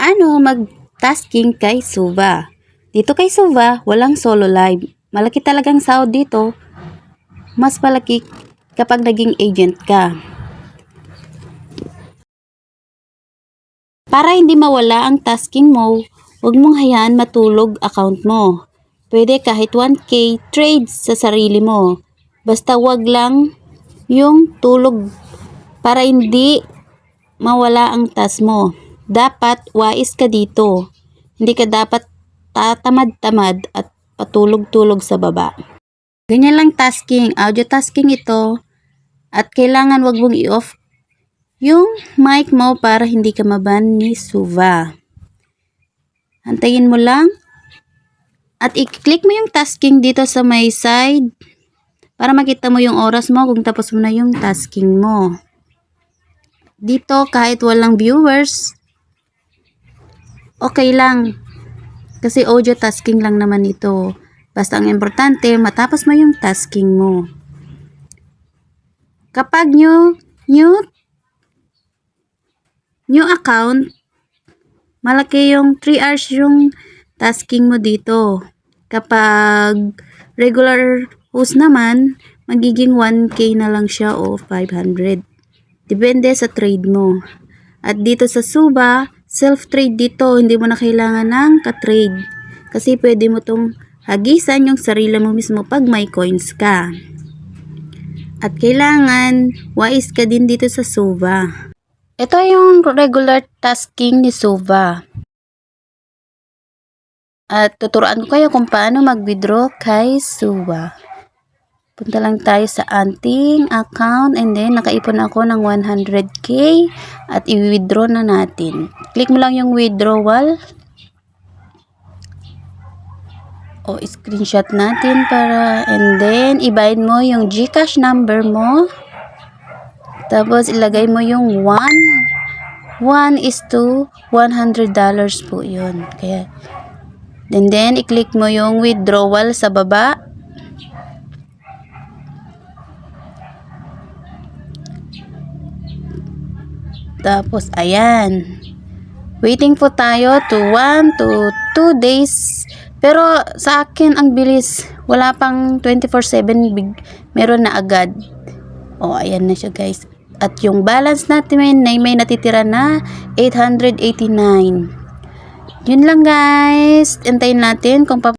Paano mag-tasking kay Suva? Dito kay Suva, walang solo live. Malaki talagang sahod dito. Mas malaki kapag naging agent ka. Para hindi mawala ang tasking mo, huwag mong hayaan matulog account mo. Pwede kahit 1K trades sa sarili mo. Basta wag lang yung tulog para hindi mawala ang task mo. Dapat wais ka dito. Hindi ka dapat tatamad-tamad at patulog-tulog sa baba. Ganyan lang tasking, audio tasking ito. At kailangan wag mong i-off yung mic mo para hindi ka maban ni Suva. Antayin mo lang. At i-click mo yung tasking dito sa may side para makita mo yung oras mo kung tapos mo na yung tasking mo. Dito kahit walang viewers, okay lang. Kasi audio tasking lang naman ito. Basta ang importante, matapos mo yung tasking mo. Kapag new account, malaki yung 3 hours yung tasking mo dito. Kapag regular host naman, magiging 1K na lang siya o 500. Depende sa trade mo. At dito sa Suva, self-trade dito, hindi mo na kailangan ng ka-trade. Kasi pwede mo tong hagisan yung sarili mo mismo pag may coins ka. At kailangan, wais ka din dito sa Suva. Ito yung regular tasking ni Suva. At tuturuan ko kayo kung paano mag-withdraw kay Suva. Punta lang tayo sa ating account and then nakaipon ako ng 100k at i-withdraw na natin. Click mo lang yung withdrawal. O screenshot natin para and then i-bind mo yung GCash number mo. Tapos ilagay mo yung 1 is to $100 po yun. Kaya and then i-click mo yung withdrawal sa baba. Tapos, ayan. Waiting po tayo to 1 to 2 days. Pero, sa akin, ang bilis. Wala pang 24/7. Meron na agad. O, ayan na siya, guys. At yung balance natin, may natitira na 889. Yun lang, guys. Antayin natin kung